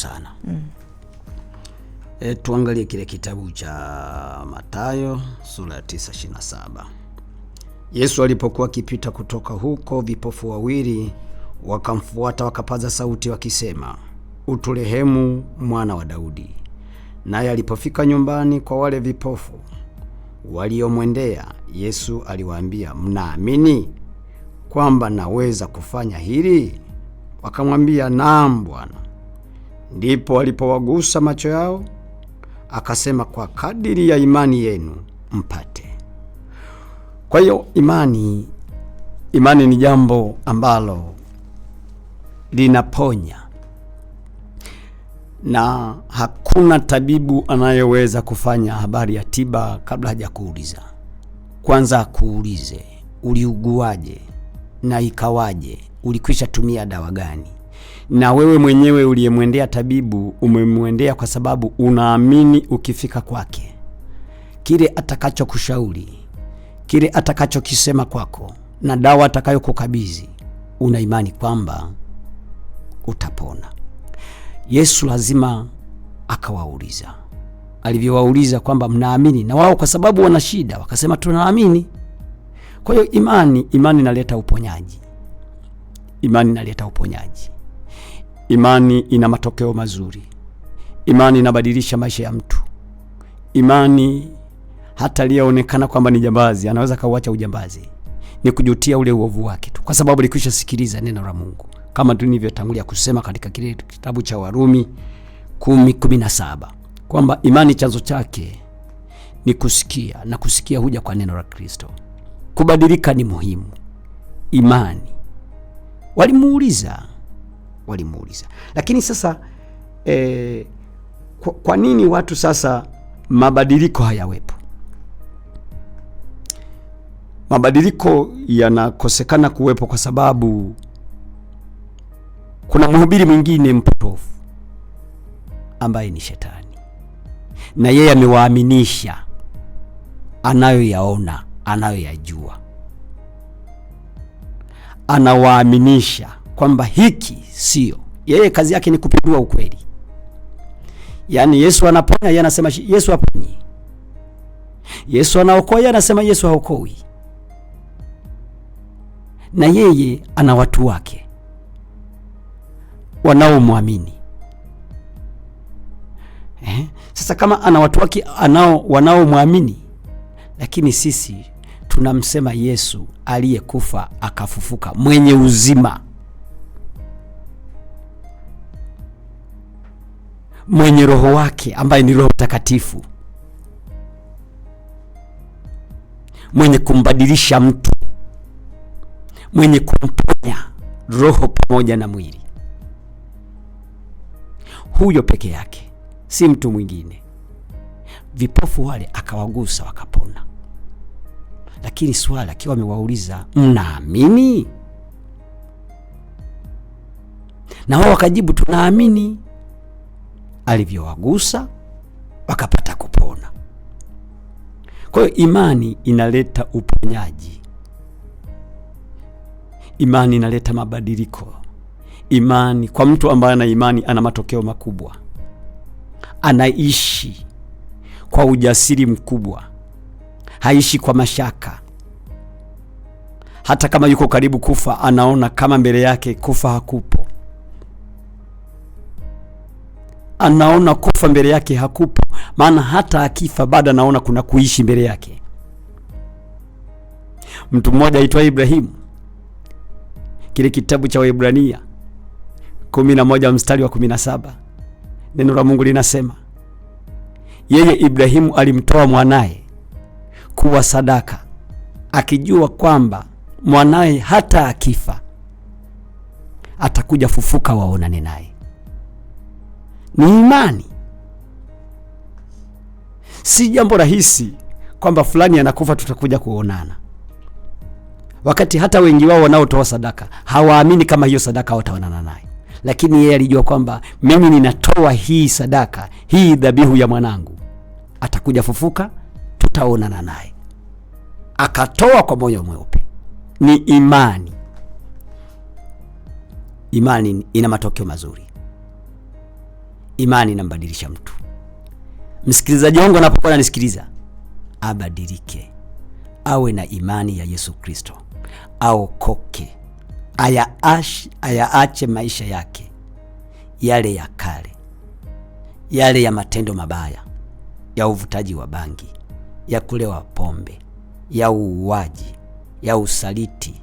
sana. Tuangalie kile kitabu cha Mathayo sura ya 9:27. Yesu alipokuwa akipita kutoka huko, vipofu wawili wakamfuata, wakapaza sauti wakisema, "Uturehemu, mwana wa Daudi." Naye alipofika nyumbani kwa wale vipofu waliomwendea, Yesu aliwaambia, "Mnaamini kwamba naweza kufanya hili?" Wakamwambia, "Naam, Bwana." Ndipo alipowagusa macho yao, akasema, "Kwa kadiri ya imani yenu mpate." Kwa hiyo imani ni jambo ambalo linaponya, na hakuna tabibu anayeweza kufanya habari ya tiba kabla hajakuuliza. Kwanza akuulize, uliuguaje na ikawaje, ulikwisha tumia dawa gani? Na wewe mwenyewe uliyemwendea tabibu, umemwendea kwa sababu unaamini ukifika kwake, kile atakachokushauri, kile atakachokisema kwako, na dawa atakayokukabidhi, una imani kwamba utapona. Yesu lazima akawauliza. Alivyowauliza kwamba mnaamini, na wao kwa sababu wana shida wakasema tunaamini. Kwa hiyo imani inaleta uponyaji. Imani inaleta uponyaji. Imani ina matokeo mazuri. Imani inabadilisha maisha ya mtu. Imani hata aliyeonekana kwamba ni jambazi anaweza kauacha ujambazi, ni kujutia ule uovu wake tu, kwa sababu alikwisha sikiliza neno la Mungu, kama tulivyotangulia kusema katika kile kitabu cha Warumi 10:17 kwamba imani chanzo chake ni kusikia, na kusikia huja kwa neno la Kristo. Kubadilika ni muhimu. Imani walimuuliza. Lakini sasa kwa nini watu sasa mabadiliko hayawepo? Mabadiliko yanakosekana kuwepo kwa sababu kuna mhubiri mwingine mpotofu ambaye ni Shetani, na yeye amewaaminisha anayoyaona, anayoyajua. Anawaaminisha kwamba hiki sio. Yeye kazi yake ni kupindua ukweli. Yaani Yesu anaponya, yeye anasema Yesu haponyi. Yesu anaokoa, yeye anasema Yesu haokoi. Na yeye ana watu wake wanaomwamini. Sasa kama ana watu wake wanaomwamini, lakini sisi tunamsema Yesu aliyekufa akafufuka, mwenye uzima, mwenye roho wake ambaye ni Roho Mtakatifu, mwenye kumbadilisha mtu, mwenye kumponya roho pamoja na mwili. Huyo peke yake, si mtu mwingine. Vipofu wale akawagusa wakapona. Lakini swali akiwa amewauliza, mnaamini? Na wao wakajibu tunaamini. Alivyowagusa wakapata kupona. Kwa hiyo imani inaleta uponyaji. Imani inaleta mabadiliko. Imani, kwa mtu ambaye ana imani, ana matokeo makubwa. Anaishi kwa ujasiri mkubwa. Haishi kwa mashaka. Hata kama yuko karibu kufa, anaona kama mbele yake kufa hakupo. Anaona kufa mbele yake hakupo, maana hata akifa bado anaona kuna kuishi mbele yake. Mtu mmoja aitwa Ibrahimu, kile kitabu cha Waebrania 11:17, neno la Mungu linasema, yeye Ibrahimu alimtoa mwanae kuwa sadaka, akijua kwamba mwanae hata akifa atakuja fufuka waonane naye. Ni imani. Si jambo rahisi kwamba fulani anakufa tutakuja kuonana, wakati hata wengi wao wanaotoa sadaka hawaamini kama hiyo sadaka wataonana naye. Lakini yeye alijua kwamba mimi ninatoa hii sadaka, hii dhabihu ya mwanangu, atakuja fufuka, tutaonana naye. Akatoa kwa moyo mweupe. Ni imani. Imani ina matokeo mazuri. Imani inambadilisha mtu. Msikilizaji wangu anapokuwa ananisikiliza, abadilike, awe na imani ya Yesu Kristo, aokoke, ayaache maisha yake yale ya kale, yale ya matendo mabaya, ya uvutaji wa bangi, ya kulewa pombe, ya uuaji, ya usaliti,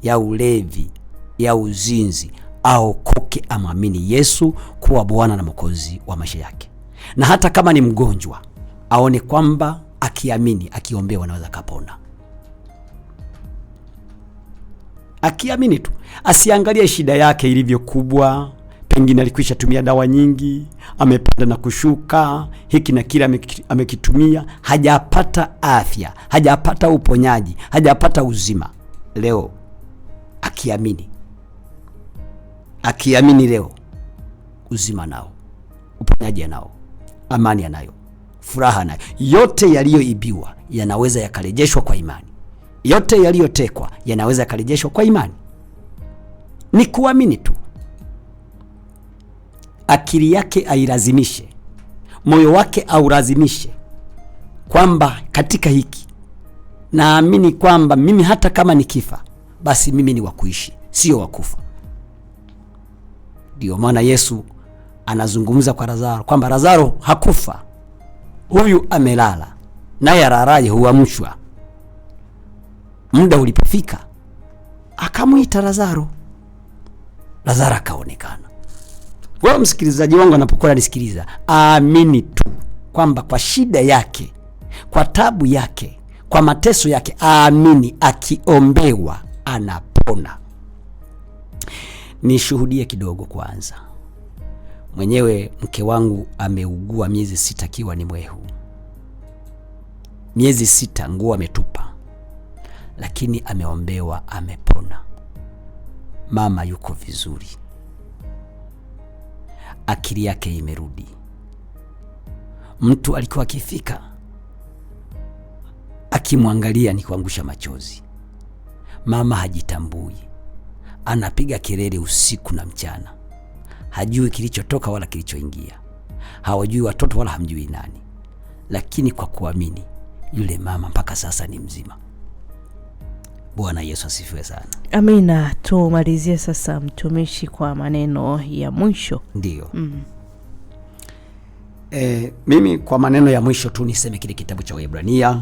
ya ulevi, ya uzinzi. Aokoke, amwamini Yesu kuwa Bwana na Mwokozi wa maisha yake. Na hata kama ni mgonjwa, aone kwamba akiamini, akiombewa, anaweza kapona. Akiamini tu, asiangalie shida yake ilivyo kubwa. Pengine alikwisha tumia dawa nyingi, amepanda na kushuka, hiki na kile amekitumia, hajapata afya, hajapata uponyaji, hajapata uzima. Leo akiamini leo, uzima nao, uponyaji nao, amani anayo, furaha nayo. Yote yaliyoibiwa yanaweza yakarejeshwa kwa imani. Yote yaliyotekwa yanaweza yakarejeshwa kwa imani. Ni kuamini tu. Akili yake ailazimishe, moyo wake aulazimishe kwamba katika hiki naamini kwamba mimi hata kama nikifa, basi mimi ni wa kuishi, sio wa kufa. Ndio maana Yesu anazungumza kwa Lazaro kwamba Lazaro hakufa, huyu amelala, naye alalaye huamshwa. Muda ulipofika, akamwita Lazaro, Lazaro akaonekana. Wewe msikilizaji wangu anapokuwa anisikiliza, aamini tu kwamba kwa shida yake, kwa tabu yake, kwa mateso yake, aamini, akiombewa anapona. Nishuhudie kidogo kwanza. Mwenyewe mke wangu ameugua miezi 6 akiwa ni mwehu. Miezi 6 nguo ametupa, lakini ameombewa, amepona. Mama yuko vizuri, akili yake imerudi. Mtu alikuwa akifika akimwangalia ni kuangusha machozi. Mama hajitambui, anapiga kelele usiku na mchana, hajui kilichotoka wala kilichoingia, hawajui watoto wala hamjui nani, lakini kwa kuamini yule mama mpaka sasa ni mzima. Bwana Yesu asifiwe sana. Amina. Tumalizie sasa mtumishi kwa maneno ya mwisho. Ndio. Mimi kwa maneno ya mwisho tu niseme kile kitabu cha Waebrania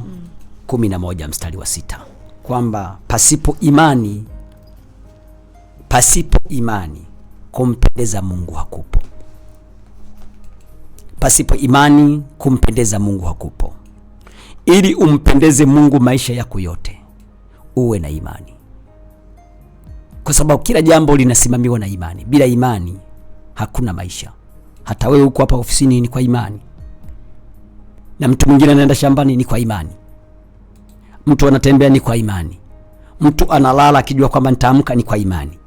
11 mstari wa 6 kwamba pasipo imani kumpendeza Mungu hakupo. Pasipo imani kumpendeza Mungu hakupo. Ili umpendeze Mungu maisha yako yote, uwe na imani, kwa sababu kila jambo linasimamiwa na imani. Bila imani hakuna maisha. Hata wewe uko hapa ofisini ni kwa imani, na mtu mwingine anaenda shambani ni kwa imani, mtu anatembea ni kwa imani, mtu analala akijua kwamba nitaamka ni kwa imani,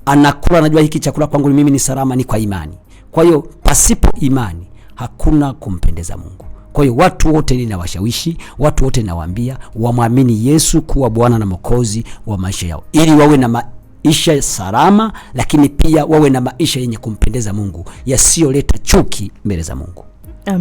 anakula anajua hiki chakula kwangu mimi ni salama, ni kwa imani. Kwa hiyo pasipo imani hakuna kumpendeza Mungu. Kwa hiyo watu wote ninawashawishi, watu wote nawaambia wamwamini Yesu kuwa Bwana na Mwokozi wa maisha yao, ili wawe na maisha salama, lakini pia wawe na maisha yenye kumpendeza Mungu, yasiyoleta chuki mbele za Mungu.